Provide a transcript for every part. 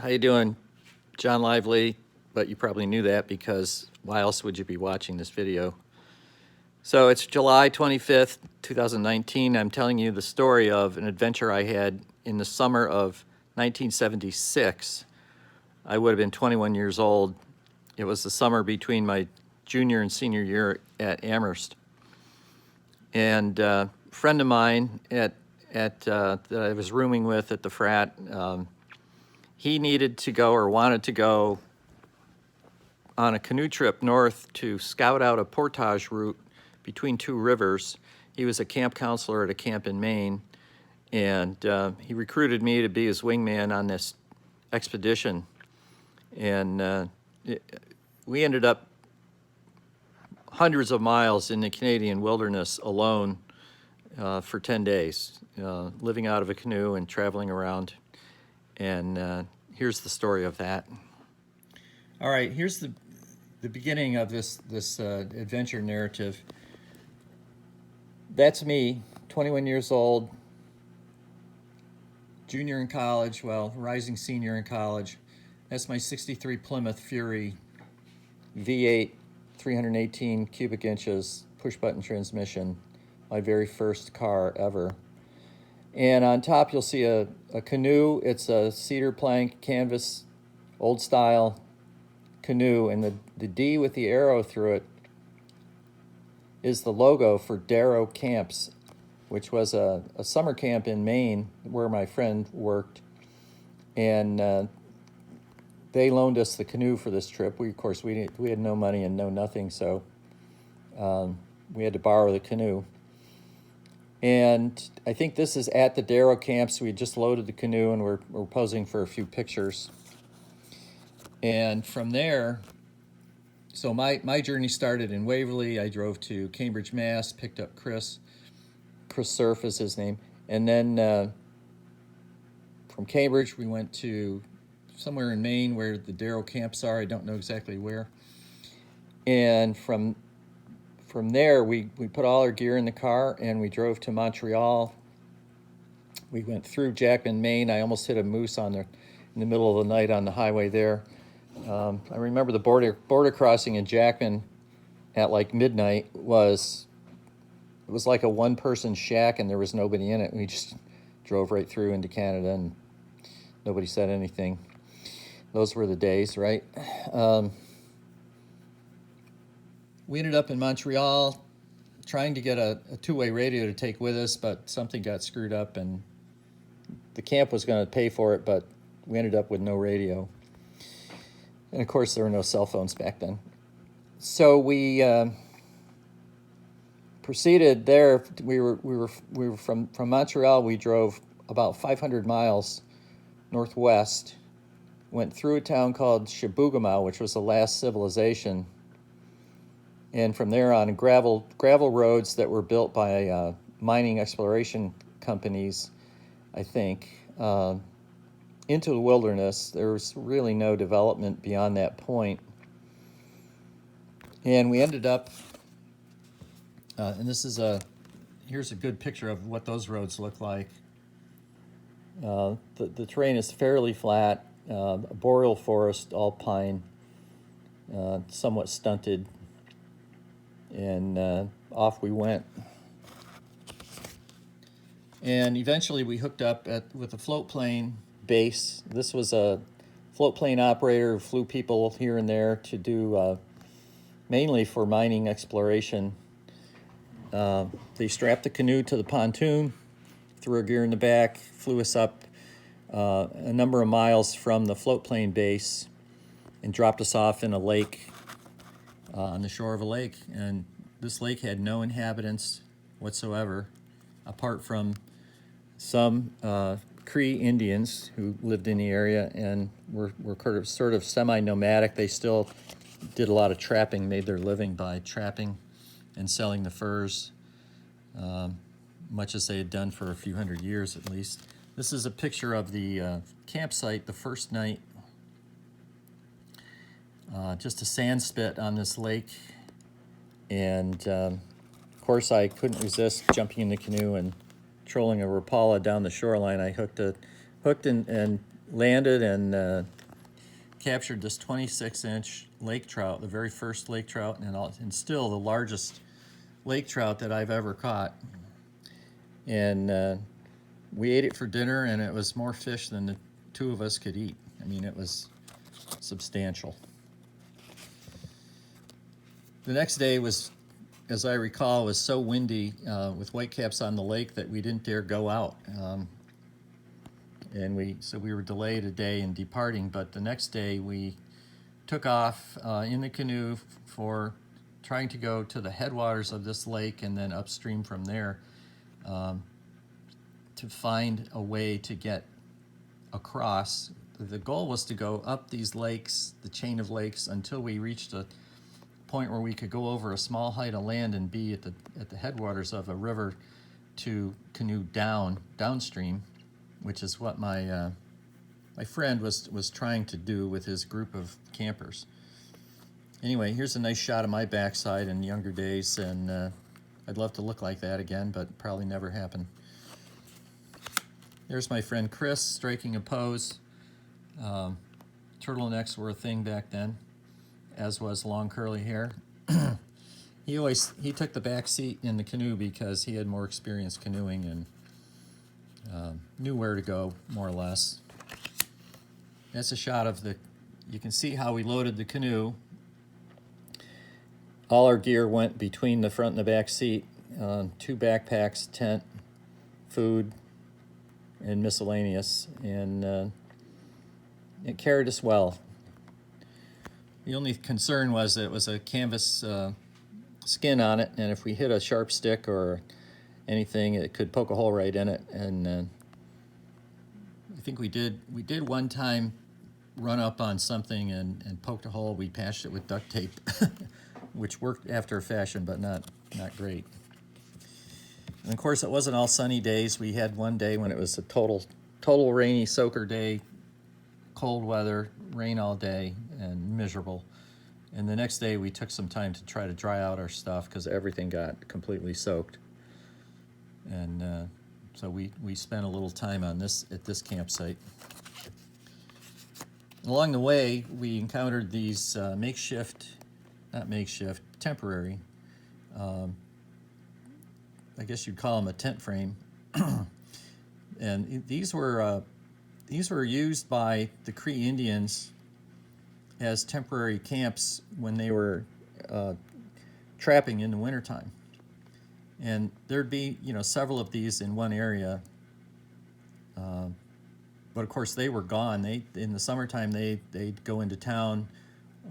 How you doing? John Lively, but you probably knew that because why else would you be watching this video? So it's July 25th, 2019. I'm telling you the story of an adventure I had in the summer of 1976. I would have been 21 years old. It was the summer between my junior and senior year at Amherst. And a friend of mine that I was rooming with at the frat, he needed to go or wanted to go on a canoe trip north to scout out a portage route between two rivers. He was a camp counselor at a camp in Maine, and he recruited me to be his wingman on this expedition. And we ended up hundreds of miles in the Canadian wilderness alone for 10 days, living out of a canoe and traveling around. And here's the story of that. All right, here's the beginning of this adventure narrative. That's me, 21 years old, junior in college, well, rising senior in college. That's my 63 Plymouth Fury V8, 318 cubic inches, push-button transmission, my very first car ever. And on top you'll see a canoe. It's a cedar plank canvas, old style canoe, and the D with the arrow through it is the logo for Darrow Camps, which was a summer camp in Maine where my friend worked. And they loaned us the canoe for this trip. We had no money and no nothing, so we had to borrow the canoe. And I think this is at the Darrow Camps. We just loaded the canoe and we're posing for a few pictures. And from there, so my journey started in Waverly. I drove to Cambridge, Mass., picked up Chris Surf is his name. And then from Cambridge, we went to somewhere in Maine where the Darrow Camps are. I don't know exactly where. And from there, we put all our gear in the car and we drove to Montreal. We went through Jackman, Maine. I almost hit a moose in the middle of the night on the highway there. I remember the border crossing in Jackman at like midnight it was like a one-person shack and there was nobody in it. We just drove right through into Canada and nobody said anything. Those were the days, right? We ended up in Montreal trying to get a two-way radio to take with us, but something got screwed up and the camp was going to pay for it, but we ended up with no radio. And of course, there were no cell phones back then. So we proceeded there. We were from Montreal. We drove about 500 miles northwest, went through a town called Chibougamau, which was the last civilization. And from there on, gravel roads that were built by mining exploration companies, I think, into the wilderness. There was really no development beyond that point. And we ended up, and here's a good picture of what those roads look like. The terrain is fairly flat, a boreal forest, all pine, somewhat stunted. And off we went. And eventually we hooked up with a float plane base. This was a float plane operator who flew people here and there to do mainly for mining exploration. They strapped the canoe to the pontoon, threw our gear in the back, flew us up a number of miles from the float plane base and dropped us off in a lake, on the shore of a lake. And this lake had no inhabitants whatsoever, apart from some Cree Indians who lived in the area and were sort of semi-nomadic. They still did a lot of trapping, made their living by trapping and selling the furs, much as they had done for a few hundred years at least. This is a picture of the campsite the first night. Just a sand spit on this lake. And of course I couldn't resist jumping in the canoe and trolling a Rapala down the shoreline. I hooked and landed and captured this 26-inch lake trout, the very first lake trout, and still the largest lake trout that I've ever caught. And we ate it for dinner, and it was more fish than the two of us could eat. I mean, it was substantial. The next day was, as I recall, was so windy with whitecaps on the lake that we didn't dare go out. So we were delayed a day in departing, but the next day we took off in the canoe for trying to go to the headwaters of this lake and then upstream from there to find a way to get across. The goal was to go up these lakes, the chain of lakes, until we reached a point where we could go over a small height of land and be at the headwaters of a river to canoe downstream, which is what my friend was trying to do with his group of campers. Anyway, here's a nice shot of my backside in younger days, and I'd love to look like that again, but probably never happen. There's my friend Chris striking a pose. Turtlenecks were a thing back then, as was long curly hair. He took the back seat in the canoe because he had more experience canoeing and knew where to go, more or less. That's a shot of you can see how we loaded the canoe. All our gear went between the front and the back seat. 2 backpacks, tent, food, and miscellaneous. And it carried us well. The only concern was that it was a canvas skin on it, and if we hit a sharp stick or anything, it could poke a hole right in it. And I think we did one time run up on something and poked a hole. We patched it with duct tape, which worked after a fashion, but not great. And of course, it wasn't all sunny days. We had one day when it was a total rainy soaker day, cold weather, rain all day, and miserable. And the next day we took some time to try to dry out our stuff because everything got completely soaked. And so we spent a little time on this at this campsite. Along the way, we encountered these temporary, I guess you'd call them a tent frame. And these were used by the Cree Indians as temporary camps when they were trapping in the wintertime. And there'd be, several of these in one area. But of course they were gone. In the summertime, they'd go into town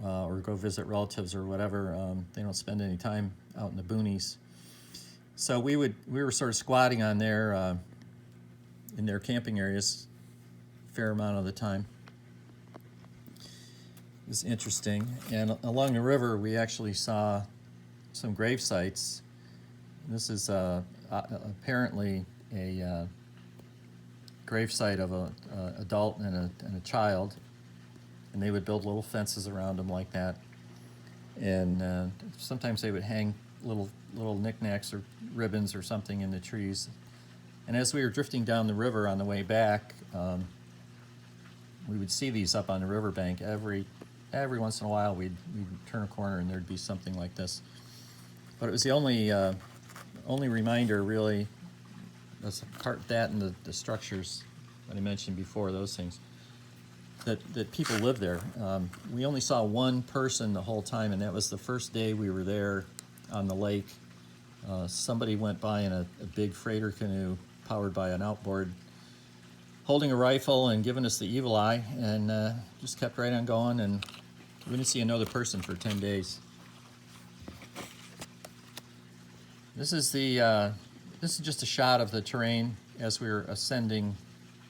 or go visit relatives or whatever. They don't spend any time out in the boonies. So we were sort of squatting on in their camping areas a fair amount of the time. It was interesting. And along the river, we actually saw some grave sites. This is apparently a grave site of an adult and a child, and they would build little fences around them like that. And sometimes they would hang little knickknacks or ribbons or something in the trees. And as we were drifting down the river on the way back, we would see these up on the riverbank. Every once in a while, we'd turn a corner and there'd be something like this. But it was the only reminder, really, that and the structures that I mentioned before, those things, that people live there. We only saw one person the whole time, and that was the first day we were there on the lake. Somebody went by in a big freighter canoe powered by an outboard, holding a rifle and giving us the evil eye, and just kept right on going, and we didn't see another person for 10 days. This is just a shot of the terrain as we were ascending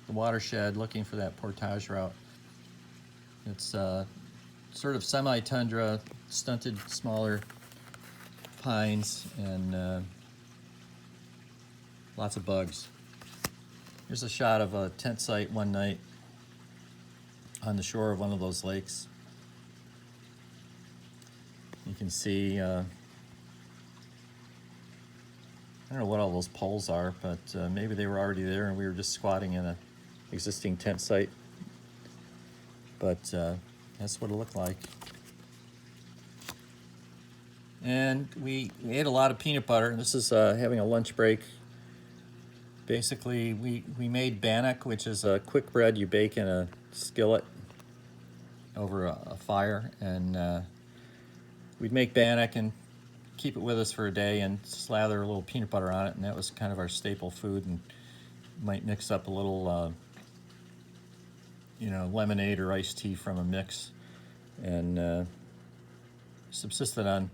the watershed looking for that portage route. It's sort of semi-tundra, stunted, smaller pines, and lots of bugs. Here's a shot of a tent site one night on the shore of one of those lakes. You can see, I don't know what all those poles are, but maybe they were already there and we were just squatting in an existing tent site. But That's what it looked like. And we ate a lot of peanut butter. This is having a lunch break. Basically, we made bannock, which is a quick bread you bake in a skillet over a fire. And we'd make bannock and keep it with us for a day and slather a little peanut butter on it. And that was kind of our staple food. And might mix up a little, lemonade or iced tea from a mix. And subsisted on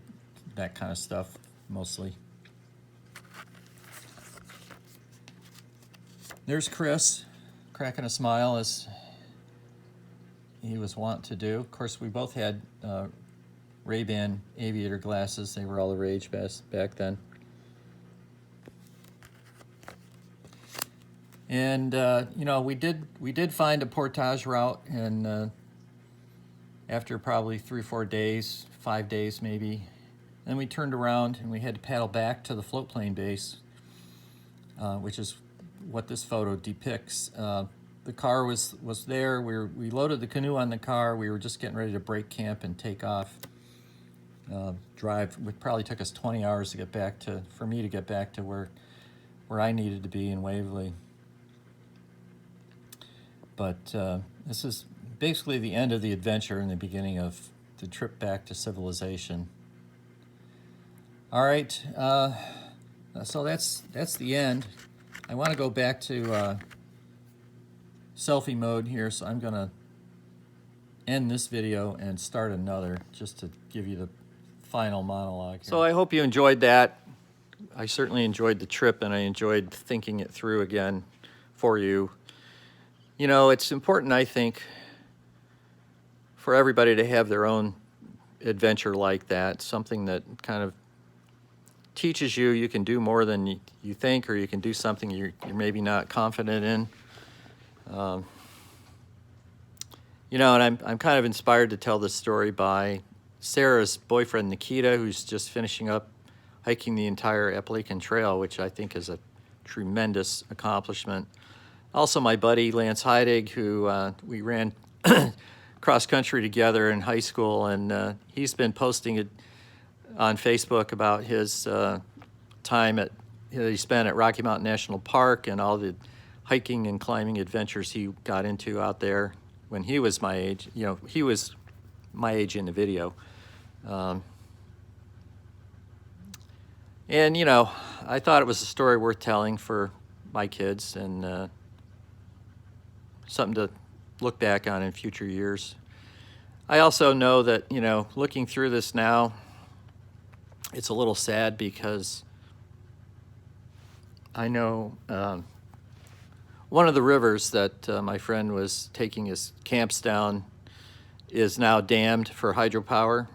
that kind of stuff mostly. There's Chris cracking a smile as he was wont to do. Of course, we both had Ray-Ban aviator glasses. They were all the rage back then. And we did find a portage route, and after probably 3 or 4 days, 5 days maybe, then we turned around and we had to paddle back to the float plane base, which is what this photo depicts. The car was there. We loaded the canoe on the car. We were just getting ready to break camp and take off. Drive. It probably took us 20 hours to get back for me to get back to where I needed to be in Waverly. But this is basically the end of the adventure and the beginning of the trip back to civilization. All right, so that's the end. I want to go back to selfie mode here, so I'm going to end this video and start another just to give you the final monologue here. So I hope you enjoyed that. I certainly enjoyed the trip, and I enjoyed thinking it through again for you. You know, it's important, I think, for everybody to have their own adventure like that, something that kind of teaches you can do more than you think, or you can do something you're maybe not confident in. And I'm kind of inspired to tell this story by Sarah's boyfriend, Nikita, who's just finishing up hiking the entire Appalachian Trail, which I think is a tremendous accomplishment. Also, my buddy, Lance Heidig, who we ran cross-country together in high school, and he's been posting it on Facebook about his time that he spent at Rocky Mountain National Park and all the hiking and climbing adventures he got into out there when he was my age. He was my age in the video. I thought it was a story worth telling for my kids, and something to look back on in future years. I also know that, looking through this now, it's a little sad because I know one of the rivers that my friend was taking his camps down is now dammed for hydropower,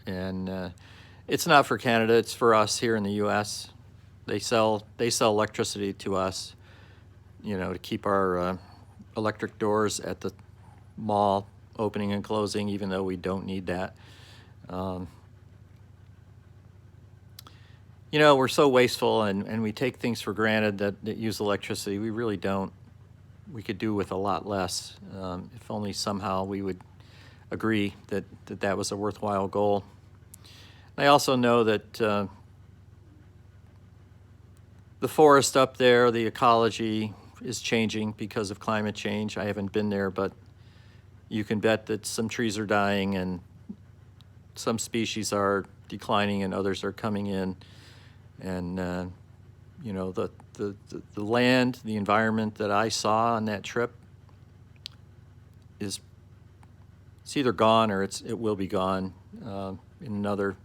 and it's not for Canada, it's for us here in the U.S. They sell electricity to us, to keep our electric doors at the mall opening and closing, even though we don't need that. We're so wasteful, and we take things for granted that use electricity. We really don't. We could do with a lot less, if only somehow we would agree that was a worthwhile goal. I also know that the forest up there, the ecology is changing because of climate change. I haven't been there, but you can bet that some trees are dying and some species are declining and others are coming in. And, the land, the environment that I saw on that trip it's either gone or it will be gone in another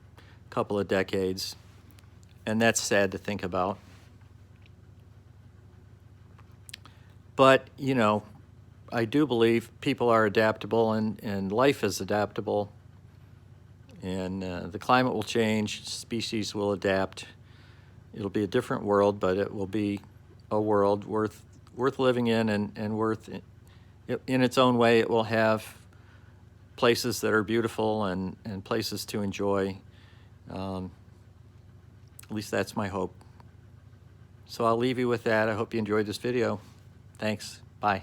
couple of decades. And that's sad to think about. But, I do believe people are adaptable and life is adaptable. And the climate will change, species will adapt. It'll be a different world, but it will be a world worth living in and worth, in its own way, it will have places that are beautiful and places to enjoy. At least that's my hope. So I'll leave you with that. I hope you enjoyed this video. Thanks. Bye.